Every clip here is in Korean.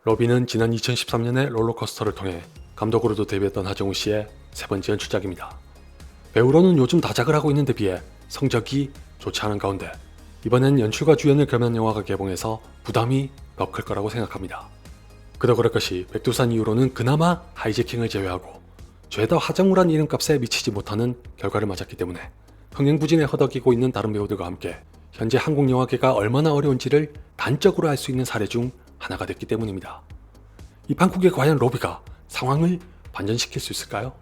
로비는 지난 2013년에 롤러코스터를 통해 감독으로도 데뷔했던 하정우 씨의 세 번째 연출작입니다. 배우로는 요즘 다작을 하고 있는 데 비해 성적이 좋지 않은 가운데 이번엔 연출과 주연을 겸한 영화가 개봉해서 부담이 더 클 거라고 생각합니다. 그도 그럴 것이 백두산 이후로는 그나마 하이제킹을 제외하고 죄다 하정우란 이름값에 미치지 못하는 결과를 맞았기 때문에 흥행부진에 허덕이고 있는 다른 배우들과 함께 현재 한국 영화계가 얼마나 어려운지를 단적으로 알 수 있는 사례 중 하나가 됐기 때문입니다. 이 판국에 과연 로비가 상황을 반전시킬 수 있을까요?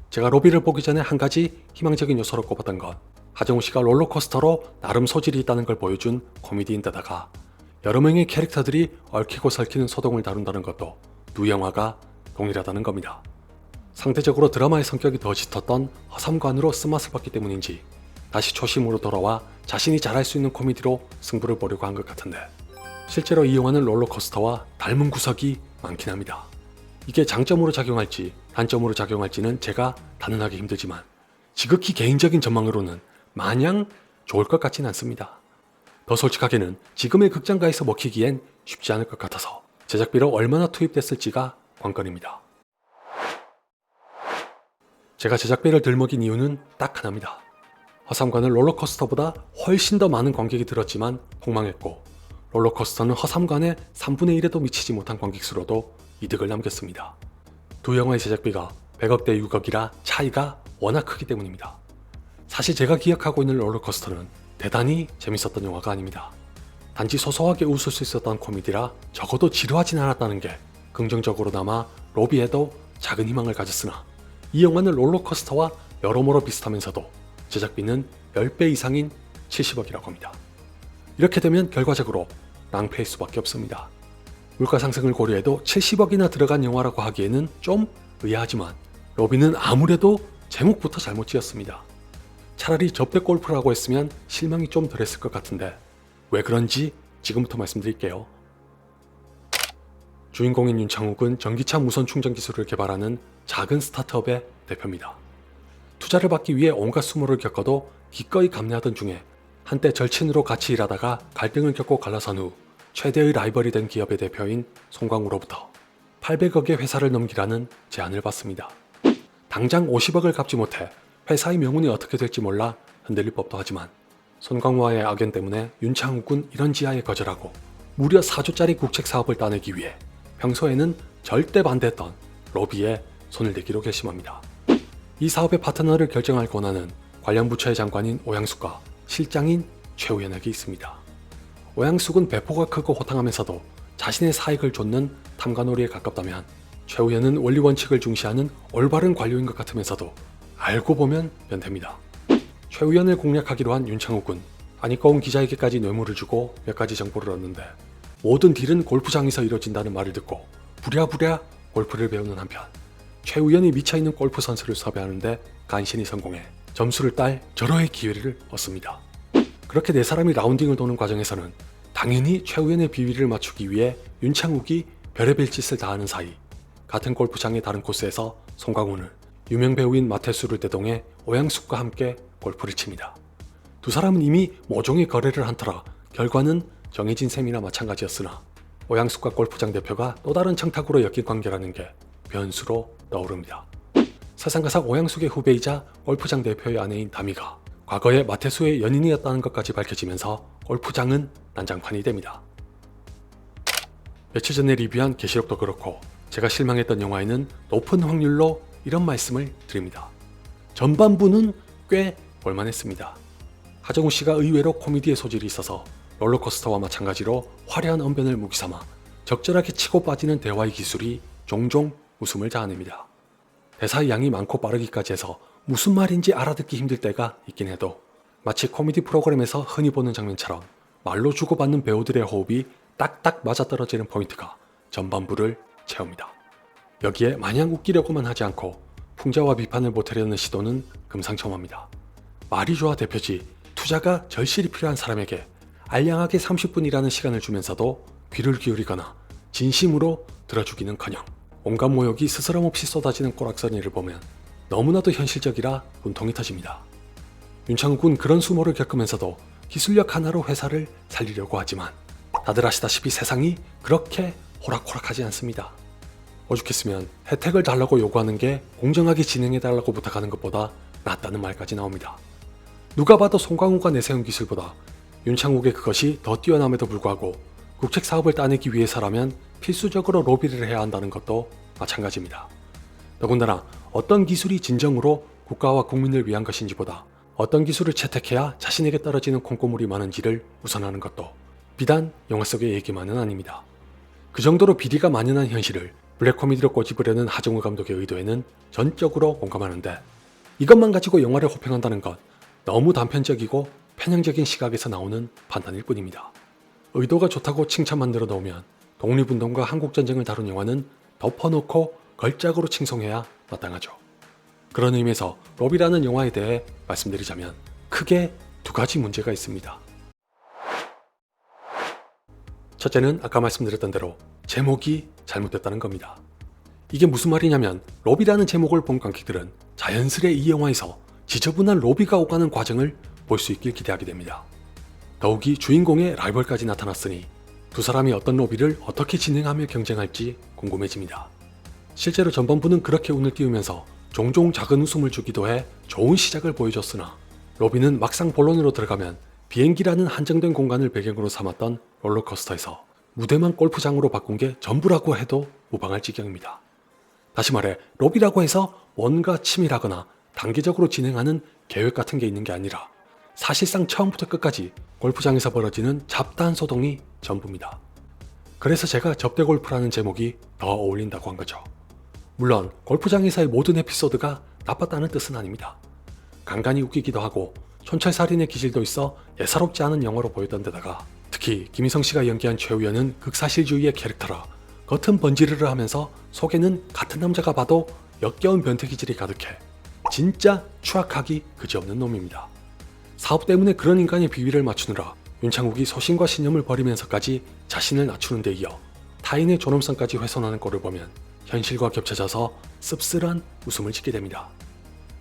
제가 로비를 보기 전에 한 가지 희망적인 요소로 꼽았던 건 하정우 씨가 롤러코스터로 나름 소질이 있다는 걸 보여준 코미디인데다가 여러 명의 캐릭터들이 얽히고 설키는 소동을 다룬다는 것도 두 영화가 동일하다는 겁니다. 상대적으로 드라마의 성격이 더 짙었던 허삼관으로 쓴맛을 봤기 때문인지 다시 초심으로 돌아와 자신이 잘할 수 있는 코미디로 승부를 보려고 한 것 같은데 실제로 이 영화는 롤러코스터와 닮은 구석이 많긴 합니다. 이게 장점으로 작용할지 단점으로 작용할지는 제가 단언하기 힘들지만 지극히 개인적인 전망으로는 마냥 좋을 것 같진 않습니다. 더 솔직하게는 지금의 극장가에서 먹히기엔 쉽지 않을 것 같아서 제작비로 얼마나 투입됐을지가 관건입니다. 제가 제작비를 들먹인 이유는 딱 하나입니다. 허삼관은 롤러코스터보다 훨씬 더 많은 관객이 들었지만 폭망했고 롤러코스터는 허삼관의 3분의 1에도 미치지 못한 관객 수로도 이득을 남겼습니다. 두 영화의 제작비가 100억 대 6억이라 차이가 워낙 크기 때문입니다. 사실 제가 기억하고 있는 롤러코스터는 대단히 재밌었던 영화가 아닙니다. 단지 소소하게 웃을 수 있었던 코미디라 적어도 지루하진 않았다는 게 긍정적으로나마 로비에도 작은 희망을 가졌으나 이 영화는 롤러코스터와 여러모로 비슷하면서도 제작비는 10배 이상인 70억이라고 합니다. 이렇게 되면 결과적으로 낭패일 수밖에 없습니다. 물가 상승을 고려해도 70억이나 들어간 영화라고 하기에는 좀 의아하지만 로비는 아무래도 제목부터 잘못 지었습니다. 차라리 접대 골프라고 했으면 실망이 좀 덜했을 것 같은데 왜 그런지 지금부터 말씀드릴게요. 주인공인 윤창욱은 전기차 무선 충전 기술을 개발하는 작은 스타트업의 대표입니다. 투자를 받기 위해 온갖 수모를 겪어도 기꺼이 감내하던 중에 한때 절친으로 같이 일하다가 갈등을 겪고 갈라선 후 최대의 라이벌이 된 기업의 대표인 송광우로부터 800억의 회사를 넘기라는 제안을 받습니다. 당장 50억을 갚지 못해 회사의 명운이 어떻게 될지 몰라 흔들릴 법도 하지만 송광우와의 악연 때문에 윤창욱은 이런 지하에 거절하고 무려 4조짜리 국책 사업을 따내기 위해 평소에는 절대 반대했던 로비에 손을 대기로 결심합니다. 이 사업의 파트너를 결정할 권한은 관련 부처의 장관인 오양숙과 실장인 최우현에게 있습니다. 오양숙은 배포가 크고 호탕하면서도 자신의 사익을 좇는 탐관오리에 가깝다면 최우현은 원리 원칙을 중시하는 올바른 관료인 것 같으면서도 알고 보면 변태입니다. 최우현을 공략하기로 한 윤창욱은 아니꺼운 기자에게까지 뇌물을 주고 몇 가지 정보를 얻는데 모든 딜은 골프장에서 이뤄진다는 말을 듣고 부랴부랴 골프를 배우는 한편 최우현이 미쳐있는 골프 선수를 섭외하는데 간신히 성공해 점수를 딸 절호의 기회를 얻습니다. 그렇게 네 사람이 라운딩을 도는 과정에서는 당연히 최우현의 비위를 맞추기 위해 윤창욱이 별의별 짓을 다하는 사이 같은 골프장의 다른 코스에서 송강호는 유명 배우인 마태수를 대동해 오양숙과 함께 골프를 칩니다. 두 사람은 이미 모종의 거래를 한 터라 결과는 정해진 셈이나 마찬가지였으나 오양숙과 골프장 대표가 또 다른 청탁으로 엮인 관계라는 게 변수로 떠오릅니다. 설상가상 오양숙의 후배이자 골프장 대표의 아내인 다미가 과거에 마태수의 연인이었다는 것까지 밝혀지면서 골프장은 난장판이 됩니다. 며칠 전에 리뷰한 계시록도 그렇고 제가 실망했던 영화에는 높은 확률로 이런 말씀을 드립니다. 전반부는 꽤 볼만했습니다. 하정우 씨가 의외로 코미디의 소질이 있어서 롤러코스터와 마찬가지로 화려한 언변을 무기삼아 적절하게 치고 빠지는 대화의 기술이 종종 웃음을 자아냅니다. 대사의 양이 많고 빠르기까지 해서 무슨 말인지 알아듣기 힘들 때가 있긴 해도 마치 코미디 프로그램에서 흔히 보는 장면처럼 말로 주고받는 배우들의 호흡이 딱딱 맞아떨어지는 포인트가 전반부를 채웁니다. 여기에 마냥 웃기려고만 하지 않고 풍자와 비판을 보태려는 시도는 금상첨화입니다. 말이 좋아 대표지 투자가 절실히 필요한 사람에게 알량하게 30분이라는 시간을 주면서도 귀를 기울이거나 진심으로 들어주기는커녕 온갖 모욕이 스스럼 없이 쏟아지는 꼬락서니를 보면 너무나도 현실적이라 분통이 터집니다. 윤창욱은 그런 수모를 겪으면서도 기술력 하나로 회사를 살리려고 하지만 다들 아시다시피 세상이 그렇게 호락호락하지 않습니다. 오죽했으면 혜택을 달라고 요구하는 게 공정하게 진행해달라고 부탁하는 것보다 낫다는 말까지 나옵니다. 누가 봐도 송강호가 내세운 기술보다 윤창욱의 그것이 더 뛰어남에도 불구하고 국책 사업을 따내기 위해서라면 필수적으로 로비를 해야 한다는 것도 마찬가지입니다. 더군다나 어떤 기술이 진정으로 국가와 국민을 위한 것인지보다 어떤 기술을 채택해야 자신에게 떨어지는 콩고물이 많은지를 우선하는 것도 비단 영화 속의 얘기만은 아닙니다. 그 정도로 비리가 만연한 현실을 블랙 코미디로 꼬집으려는 하정우 감독의 의도에는 전적으로 공감하는데, 이것만 가지고 영화를 호평한다는 것 너무 단편적이고 편향적인 시각에서 나오는 판단일 뿐입니다. 의도가 좋다고 칭찬만 들어 놓으면 독립운동과 한국전쟁을 다룬 영화는 덮어놓고 걸작으로 칭송해야 마땅하죠. 그런 의미에서 로비라는 영화에 대해 말씀드리자면 크게 두 가지 문제가 있습니다. 첫째는 아까 말씀드렸던 대로 제목이 잘못됐다는 겁니다. 이게 무슨 말이냐면, 로비라는 제목을 본 관객들은 자연스레 이 영화에서 지저분한 로비가 오가는 과정을 볼 수 있길 기대하게 됩니다. 더욱이 주인공의 라이벌까지 나타났으니 두 사람이 어떤 로비를 어떻게 진행하며 경쟁할지 궁금해집니다. 실제로 전반부는 그렇게 운을 띄우면서 종종 작은 웃음을 주기도 해 좋은 시작을 보여줬으나, 로비는 막상 본론으로 들어가면 비행기라는 한정된 공간을 배경으로 삼았던 롤러코스터에서 무대만 골프장으로 바꾼 게 전부라고 해도 무방할 지경입니다. 다시 말해, 로비라고 해서 뭔가 치밀하거나 단계적으로 진행하는 계획 같은 게 있는 게 아니라 사실상 처음부터 끝까지 골프장에서 벌어지는 잡다한 소동이 전부입니다. 그래서 제가 접대 골프라는 제목이 더 어울린다고 한 거죠. 물론 골프장에서의 모든 에피소드가 나빴다는 뜻은 아닙니다. 간간히 웃기기도 하고 촌철살인의 기질도 있어 예사롭지 않은 영화로 보였던 데다가, 특히 김희성 씨가 연기한 최우연은 극사실주의의 캐릭터라 겉은 번지르르 하면서 속에는 같은 남자가 봐도 역겨운 변태 기질이 가득해 진짜 추악하기 그지없는 놈입니다. 사업 때문에 그런 인간의 비위를 맞추느라 윤창욱이 소신과 신념을 버리면서까지 자신을 낮추는 데 이어 타인의 존엄성까지 훼손하는 꼴을 보면 현실과 겹쳐져서 씁쓸한 웃음을 짓게 됩니다.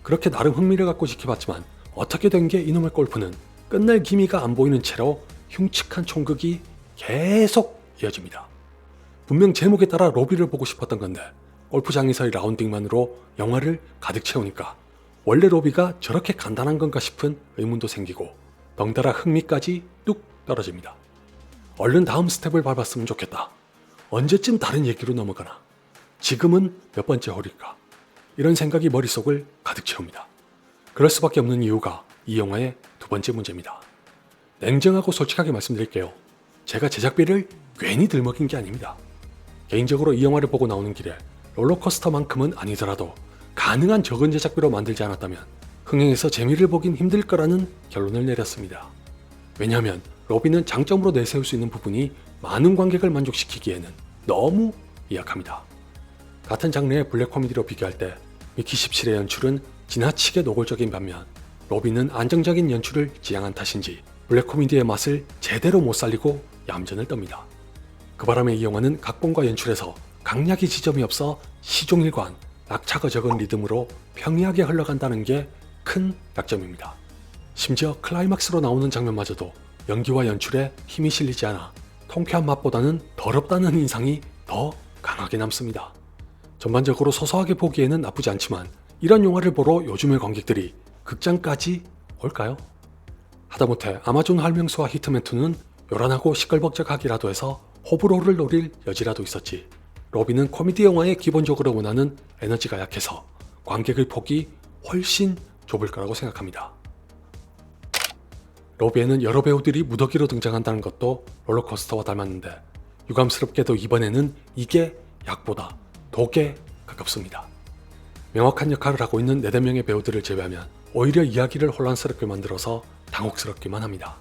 그렇게 나름 흥미를 갖고 지켜봤지만 어떻게 된 게 이놈의 골프는 끝날 기미가 안 보이는 채로 흉측한 총극이 계속 이어집니다. 분명 제목에 따라 로비를 보고 싶었던 건데 골프장에서의 라운딩만으로 영화를 가득 채우니까 원래 로비가 저렇게 간단한 건가 싶은 의문도 생기고 덩달아 흥미까지 뚝 떨어집니다. 얼른 다음 스텝을 밟았으면 좋겠다. 언제쯤 다른 얘기로 넘어가나? 지금은 몇 번째 홀일까? 이런 생각이 머릿속을 가득 채웁니다. 그럴 수밖에 없는 이유가 이 영화의 두 번째 문제입니다. 냉정하고 솔직하게 말씀드릴게요. 제가 제작비를 괜히 들먹인 게 아닙니다. 개인적으로 이 영화를 보고 나오는 길에 롤러코스터만큼은 아니더라도 가능한 적은 제작비로 만들지 않았다면 흥행에서 재미를 보긴 힘들 거라는 결론을 내렸습니다. 왜냐하면 로비는 장점으로 내세울 수 있는 부분이 많은 관객을 만족시키기에는 너무 미약합니다. 같은 장르의 블랙 코미디로 비교할 때 미키 17의 연출은 지나치게 노골적인 반면 로비는 안정적인 연출을 지향한 탓인지 블랙 코미디의 맛을 제대로 못 살리고 얌전을 떱니다. 그 바람에 이 영화는 각본과 연출에서 강약의 지점이 없어 시종일관 낙차가 적은 리듬으로 평이하게 흘러간다는 게 큰 약점입니다. 심지어 클라이막스로 나오는 장면마저도 연기와 연출에 힘이 실리지 않아 통쾌한 맛보다는 더럽다는 인상이 더 강하게 남습니다. 전반적으로 소소하게 보기에는 나쁘지 않지만 이런 영화를 보러 요즘의 관객들이 극장까지 올까요? 하다못해 아마존 할명수와 히트맨2는 요란하고 시끌벅적하기라도 해서 호불호를 노릴 여지라도 있었지, 로비는 코미디 영화에 기본적으로 원하는 에너지가 약해서 관객의 폭이 훨씬 좁을 거라고 생각합니다. 로비에는 여러 배우들이 무더기로 등장한다는 것도 롤러코스터와 닮았는데 유감스럽게도 이번에는 이게 약보다 독에 가깝습니다. 명확한 역할을 하고 있는 4-5명의 배우들을 제외하면 오히려 이야기를 혼란스럽게 만들어서 당혹스럽기만 합니다.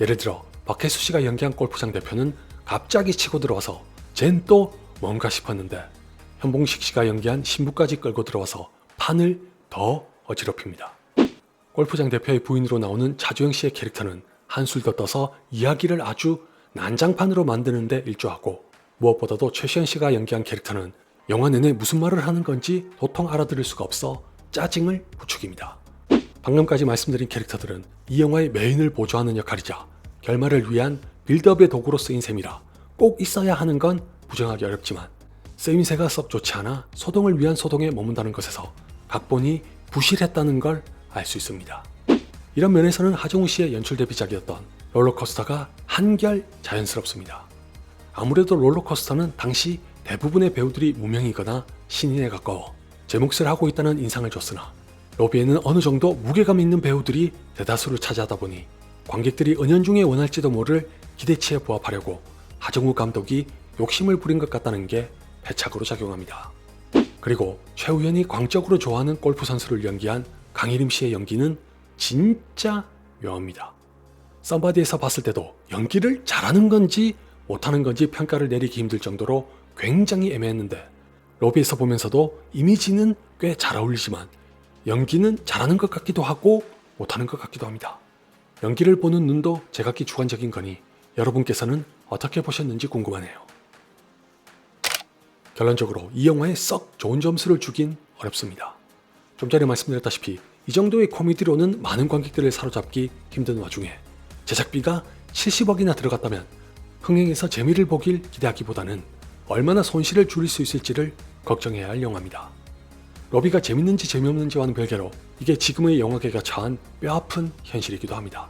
예를 들어 박혜수 씨가 연기한 골프장 대표는 갑자기 치고 들어와서 쟨 또 뭔가 싶었는데, 현봉식 씨가 연기한 신부까지 끌고 들어와서 판을 더 어지럽힙니다. 골프장 대표의 부인으로 나오는 차주영 씨의 캐릭터는 한술 더 떠서 이야기를 아주 난장판으로 만드는 데 일조하고, 무엇보다도 최시현 씨가 연기한 캐릭터는 영화 내내 무슨 말을 하는 건지 도통 알아들을 수가 없어 짜증을 부추깁니다. 방금까지 말씀드린 캐릭터들은 이 영화의 메인을 보조하는 역할이자 결말을 위한 빌드업의 도구로 쓰인 셈이라 꼭 있어야 하는 건 부정하기 어렵지만 쓰임새가 썩 좋지 않아 소동을 위한 소동에 머문다는 것에서 각본이 부실했다는 걸 알 수 있습니다. 이런 면에서는 하정우 씨의 연출 데뷔작이었던 롤러코스터가 한결 자연스럽습니다. 아무래도 롤러코스터는 당시 대부분의 배우들이 무명이거나 신인에 가까워 제 몫을 하고 있다는 인상을 줬으나 로비에는 어느 정도 무게감 있는 배우들이 대다수를 차지하다 보니 관객들이 은연중에 원할지도 모를 기대치에 부합하려고 하정우 감독이 욕심을 부린 것 같다는 게 패착으로 작용합니다. 그리고 최우현이 광적으로 좋아하는 골프 선수를 연기한 강혜림 씨의 연기는 진짜 묘합니다. 썸바디에서 봤을 때도 연기를 잘하는 건지 못하는 건지 평가를 내리기 힘들 정도로 굉장히 애매했는데 로비에서 보면서도 이미지는 꽤 잘 어울리지만 연기는 잘하는 것 같기도 하고 못하는 것 같기도 합니다. 연기를 보는 눈도 제각기 주관적인 거니 여러분께서는 어떻게 보셨는지 궁금하네요. 결론적으로 이 영화에 썩 좋은 점수를 주긴 어렵습니다. 좀 전에 말씀드렸다시피 이 정도의 코미디로는 많은 관객들을 사로잡기 힘든 와중에 제작비가 70억이나 들어갔다면 흥행해서 재미를 보길 기대하기보다는 얼마나 손실을 줄일 수 있을지를 걱정해야 할 영화입니다. 로비가 재밌는지 재미없는지와는 별개로 이게 지금의 영화계가 처한 뼈아픈 현실이기도 합니다.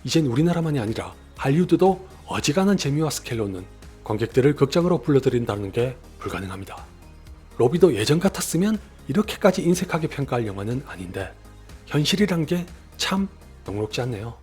이젠 우리나라만이 아니라 할리우드도 어지간한 재미와 스케일로는 관객들을 극장으로 불러들인다는 게 불가능합니다. 로비도 예전 같았으면 이렇게까지 인색하게 평가할 영화는 아닌데 현실이란 게 참 녹록지 않네요.